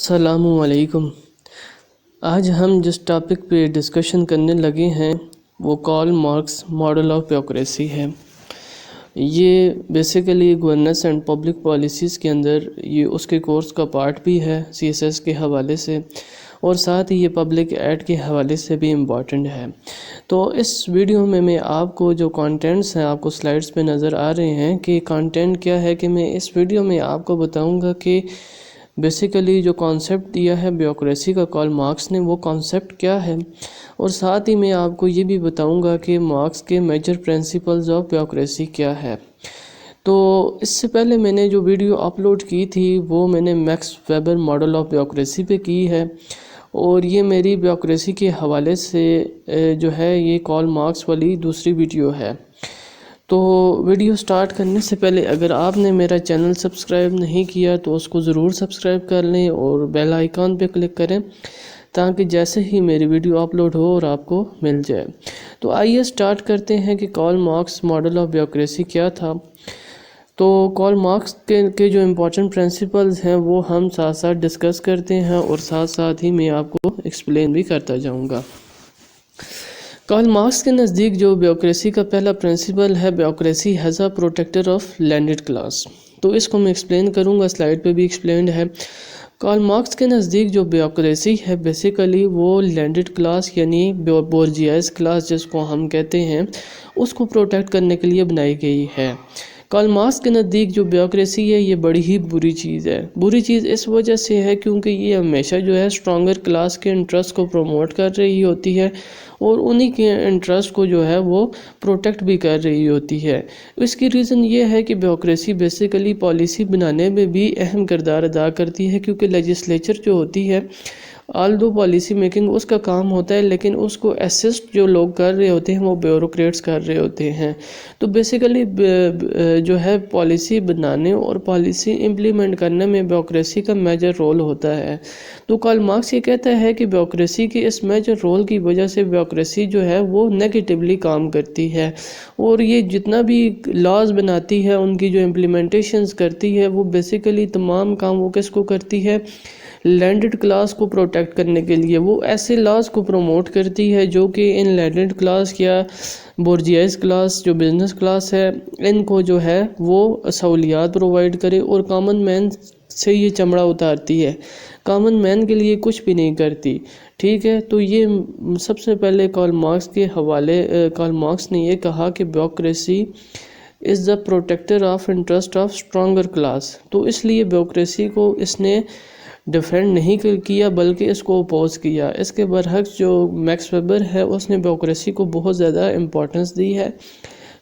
السلام علیکم۔ آج ہم جس ٹاپک پہ ڈسکشن کرنے لگے ہیں وہ Karl Marx model of bureaucracy ہے۔ یہ basically governance and public policies کے اندر یہ اس کے کورس کا پارٹ بھی ہے CSS کے حوالے سے، اور ساتھ ہی یہ پبلک ایڈ کے حوالے سے بھی امپورٹنٹ ہے۔ تو اس ویڈیو میں آپ کو جو کانٹینٹس ہیں آپ کو سلائڈز پہ نظر آ رہے ہیں کہ کانٹینٹ کیا ہے، کہ میں اس ویڈیو میں آپ کو بتاؤں گا کہ بیسیکلی جو کانسیپٹ دیا ہے بیوکریسی کا کارل مارکس نے، وہ کانسیپٹ کیا ہے، اور ساتھ ہی میں آپ کو یہ بھی بتاؤں گا کہ مارکس کے میجر پرنسپلز آف بیوکریسی کیا ہے۔ تو اس سے پہلے میں نے جو ویڈیو اپلوڈ کی تھی وہ میں نے Max Weber model of bureaucracy پہ کی ہے، اور یہ میری بیوکریسی کے حوالے سے جو ہے یہ کارل مارکس والی دوسری ویڈیو ہے۔ تو ویڈیو سٹارٹ کرنے سے پہلے اگر آپ نے میرا چینل سبسکرائب نہیں کیا تو اس کو ضرور سبسکرائب کر لیں اور بیل آئیکن پہ کلک کریں تاکہ جیسے ہی میری ویڈیو اپلوڈ ہو اور آپ کو مل جائے۔ تو آئیے سٹارٹ کرتے ہیں کہ Karl Marx model of bureaucracy کیا تھا۔ تو کارل مارکس کے جو امپورٹنٹ پرنسپلز ہیں وہ ہم ساتھ ساتھ ڈسکس کرتے ہیں، اور ساتھ ساتھ ہی میں آپ کو ایکسپلین بھی کرتا جاؤں گا۔ کارل مارکس کے نزدیک جو بیوکریسی کا پہلا پرنسپل ہے، بیوکریسی has a protector of landed class. تو اس کو میں ایکسپلین کروں گا، سلائڈ پہ بھی ایکسپلینڈ ہے۔ کارل مارکس کے نزدیک جو بیوکریسی ہے بیسیکلی وہ لینڈڈ کلاس یعنی بورجیاز کلاس جس کو ہم کہتے ہیں، اس کو پروٹیکٹ کرنے کے لیے بنائی گئی ہے۔ کارل مارکس کے نزدیک جو بیوکریسی ہے یہ بڑی ہی بری چیز ہے۔ بری چیز اس وجہ سے ہے کیونکہ یہ ہمیشہ جو ہے اسٹرانگر کلاس کے انٹرسٹ کو پروموٹ کر رہی ہوتی ہے، اور انہی کے انٹرسٹ کو جو ہے وہ پروٹیکٹ بھی کر رہی ہوتی ہے۔ اس کی ریزن یہ ہے کہ بیوکریسی بیسیکلی پالیسی بنانے میں بھی اہم کردار ادا کرتی ہے، کیونکہ لیجسلیچر جو ہوتی ہے آلدو پالیسی میکنگ اس کا کام ہوتا ہے، لیکن اس کو اسسٹ جو لوگ کر رہے ہوتے ہیں وہ بیوروکریٹس کر رہے ہوتے ہیں۔ تو بیسیکلی جو ہے پالیسی بنانے اور پالیسی امپلیمنٹ کرنے میں بیوکریسی کا میجر رول ہوتا ہے۔ تو کارل مارکس یہ کہتا ہے کہ بیوکریسی کے اس میجر رول کی وجہ سے بیوکریسی جو ہے وہ نیگیٹیولی کام کرتی ہے، اور یہ جتنا بھی لاز بناتی ہے ان کی جو امپلیمنٹیشنز کرتی ہے وہ بیسیکلی تمام کام وہ کس کو کرتی ہے، لینڈڈ کلاس کو پروٹیکٹ کرنے کے لیے۔ وہ ایسے لاز کو پروموٹ کرتی ہے جو کہ ان لینڈڈ کلاس یا بورجیاز کلاس جو بزنس کلاس ہے ان کو جو ہے وہ سہولیات پرووائڈ کرے، اور کامن مین سے یہ چمڑا اتارتی ہے، کامن مین کے لیے کچھ بھی نہیں کرتی۔ ٹھیک ہے، تو یہ سب سے پہلے کارل مارکس کے حوالے کارل مارکس نے یہ کہا کہ بیوکریسی از the protector of interest of stronger class. تو اس لیے بیوکریسی کو اس نے ڈیفینڈ نہیں کیا بلکہ اس کو اپوز کیا۔ اس کے برعکس جو میکس ویبر ہے اس نے بیوکریسی کو بہت زیادہ امپورٹنس دی ہے،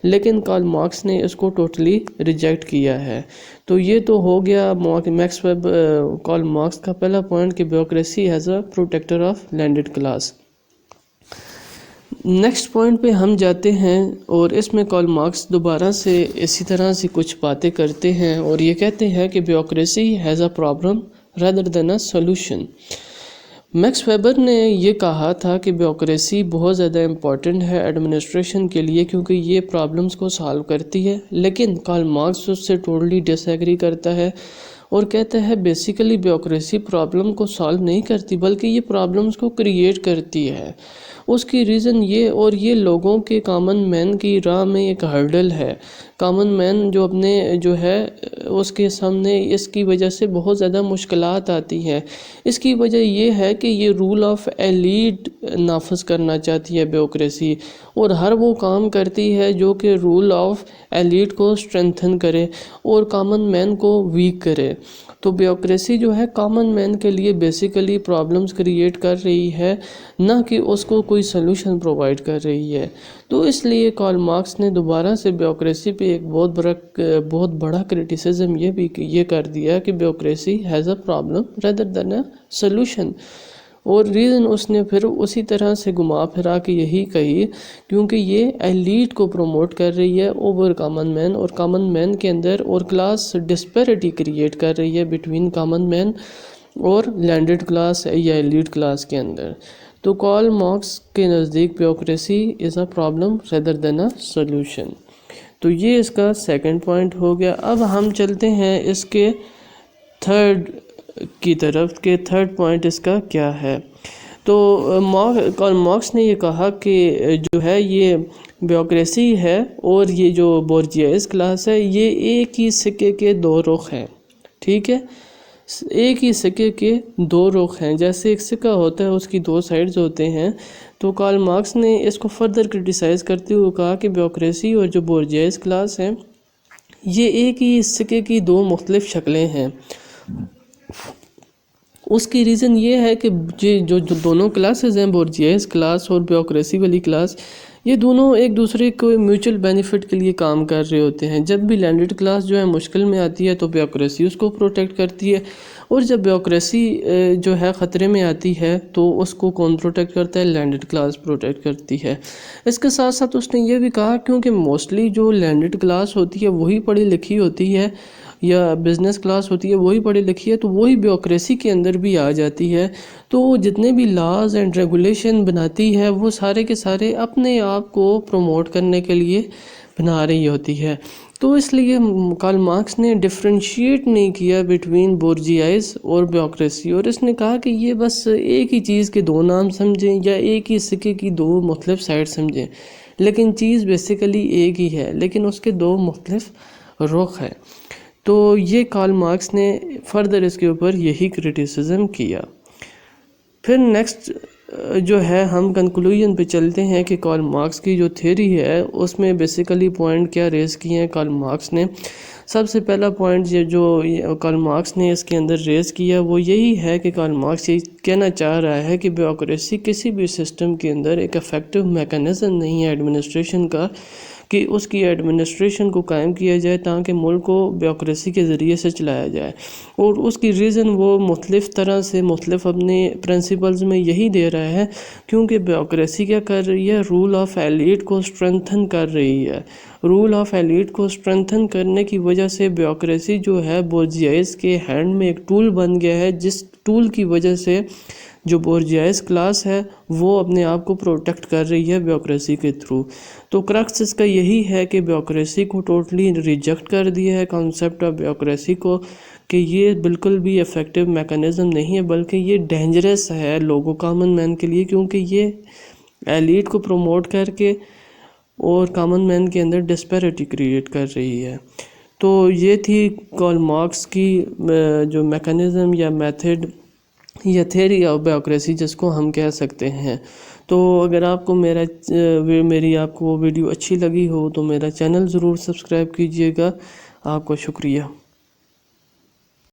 لیکن کارل مارکس نے اس کو ٹوٹلی ریجیکٹ کیا ہے۔ تو یہ تو ہو گیا میکس ویبر کارل مارکس کا پہلا پوائنٹ کہ بیوکریسی as a protector of landed class. Next point پہ ہم جاتے ہیں، اور اس میں کارل مارکس دوبارہ سے اسی طرح سے کچھ باتیں کرتے ہیں، اور یہ کہتے ہیں کہ bureaucracy has a problem rather than a solution۔ Max Weber نے یہ کہا تھا کہ بیوکریسی بہت زیادہ امپورٹنٹ ہے ایڈمنسٹریشن کے لیے کیونکہ یہ پرابلمز کو سالو کرتی ہے، لیکن کارل مارکس اس سے ٹوٹلی ڈس ایگری کرتا ہے اور کہتا ہے بیسیکلی بیوکریسی پرابلم کو سالو نہیں کرتی بلکہ یہ پرابلمز کو کریٹ کرتی ہے۔ اس کی ریزن یہ، اور یہ لوگوں کے کامن مین کی راہ میں ایک ہرڈل ہے۔ کامن مین جو اپنے جو ہے اس کے سامنے اس کی وجہ سے بہت زیادہ مشکلات آتی ہیں۔ اس کی وجہ یہ ہے کہ یہ رول آف ایلیٹ نافذ کرنا چاہتی ہے بیوکریسی، اور ہر وہ کام کرتی ہے جو کہ رول آف ایلیٹ کو اسٹرینتھن کرے اور کامن مین کو ویک کرے۔ تو بیوکریسی جو ہے کامن مین کے لیے بیسیکلی پرابلمز کریٹ کر رہی ہے، نہ کہ اس کو کوئی سلوشن پرووائڈ کر رہی ہے۔ تو اس لیے کارل مارکس نے دوبارہ سے بیوکریسی پہ ایک بہت بڑا کرٹیسزم یہ کر دیا کہ bureaucracy has a problem rather than a solution, اور ریزن اس نے پھر اسی طرح سے گھما پھرا کے یہی کہی کیونکہ یہ ایلیٹ کو پروموٹ کر رہی ہے اوور کامن مین، اور کامن مین کے اندر اور کلاس ڈسپیرٹی کریٹ کر رہی ہے بٹوین کامن مین اور لینڈڈ کلاس یا ایلیٹ کلاس کے اندر۔ تو کارل مارکس کے نزدیک بیوکریسی از a problem rather than a solution. تو یہ اس کا سیکنڈ پوائنٹ ہو گیا۔ اب ہم چلتے ہیں اس کے تھرڈ کی طرف کہ تھرڈ پوائنٹ اس کا کیا ہے. تو کارل مارکس نے یہ کہا کہ جو ہے یہ بیوکریسی ہے اور یہ جو بورجیاز کلاس ہے یہ ایک ہی سکے کے دو رخ ہیں. ٹھیک ہے، ایک ہی سکے کے دو رخ ہیں. جیسے ایک سکہ ہوتا ہے اس کی دو سائڈز ہوتے ہیں. تو کارل مارکس نے اس کو فردر کرٹیسائز کرتے ہوئے کہا کہ بیوکریسی اور جو بورجیاز کلاس ہیں یہ ایک ہی سکے کی دو مختلف شکلیں ہیں. اس کی ریزن یہ ہے کہ جو دونوں کلاسز ہیں، بورجیاز کلاس اور بیوکریسی والی کلاس، یہ دونوں ایک دوسرے کو میوچل بینیفٹ کے لیے کام کر رہے ہوتے ہیں. جب بھی لینڈڈ کلاس جو ہے مشکل میں آتی ہے تو بیوکریسی اس کو پروٹیکٹ کرتی ہے، اور جب بیوکریسی جو ہے خطرے میں آتی ہے تو اس کو کون پروٹیکٹ کرتا ہے؟ لینڈڈ کلاس پروٹیکٹ کرتی ہے. اس کے ساتھ ساتھ اس نے یہ بھی کہا کیونکہ موسٹلی جو لینڈڈ کلاس ہوتی ہے وہی پڑھی لکھی ہوتی ہے، یا بزنس کلاس ہوتی ہے وہی پڑھی لکھی ہے، تو وہی بیوکریسی کے اندر بھی آ جاتی ہے. تو جتنے بھی لاز اینڈ ریگولیشن بناتی ہے وہ سارے کے سارے اپنے آپ کو پروموٹ کرنے کے لیے بنا رہی ہوتی ہے. تو اس لیے کارل مارکس نے ڈفرینشیٹ نہیں کیا بٹوین بورجیاز اور بیوکریسی، اور اس نے کہا کہ یہ بس ایک ہی چیز کے دو نام سمجھیں یا ایک ہی سکے کی دو مختلف سائڈ سمجھیں، لیکن چیز بیسیکلی ایک ہی ہے، لیکن اس کے دو مختلف رخ ہیں. تو یہ کارل مارکس نے فردر اس کے اوپر یہی کرٹیسزم کیا. پھر نیکسٹ جو ہے ہم کنکلوژن پہ چلتے ہیں کہ کارل مارکس کی جو تھیوری ہے اس میں بیسیکلی پوائنٹ کیا ریز کیے ہیں کارل مارکس نے. سب سے پہلا پوائنٹ جو کارل مارکس نے اس کے اندر ریز کیا وہ یہی ہے کہ کارل مارکس یہ کہنا چاہ رہا ہے کہ بیوکریسی کسی بھی سسٹم کے اندر ایک افیکٹو میکانزم نہیں ہے ایڈمنسٹریشن کا، کہ اس کی ایڈمنسٹریشن کو قائم کیا جائے تاکہ ملک کو بیوکریسی کے ذریعے سے چلایا جائے. اور اس کی ریزن وہ مختلف طرح سے مختلف اپنے پرنسپلز میں یہی دے رہا ہے، کیونکہ بیوکریسی کیا کر رہی ہے؟ رول آف ایلیٹ کو اسٹرینتھن کر رہی ہے. رول آف ایلیٹ کو اسٹرینتھن کرنے کی وجہ سے بیوکریسی جو ہے بورجیاز کے ہینڈ میں ایک ٹول بن گیا ہے، جس ٹول کی وجہ سے جو بورجیاز کلاس ہے وہ اپنے آپ کو پروٹیکٹ کر رہی ہے بیوکریسی کے تھرو. تو کرکس اس کا یہی ہے کہ بیوکریسی کو ٹوٹلی ریجیکٹ کر دیا ہے، کانسیپٹ آف بیوکریسی کو، کہ یہ بالکل بھی افیکٹو میکانزم نہیں ہے، بلکہ یہ ڈینجرس ہے لوگوں کامن مین کے لیے، کیونکہ یہ ایلیٹ کو پروموٹ کر کے اور کامن مین کے اندر ڈسپیرٹی کریٹ کر رہی ہے. تو یہ تھی کارل مارکس کی جو میکانزم یا میتھڈ یا تھیوری آف بیوکریسی جس کو ہم کہہ سکتے ہیں. تو اگر آپ کو میری آپ کو وہ ویڈیو اچھی لگی ہو تو میرا چینل ضرور سبسکرائب کیجیے گا. آپ کو شکریہ.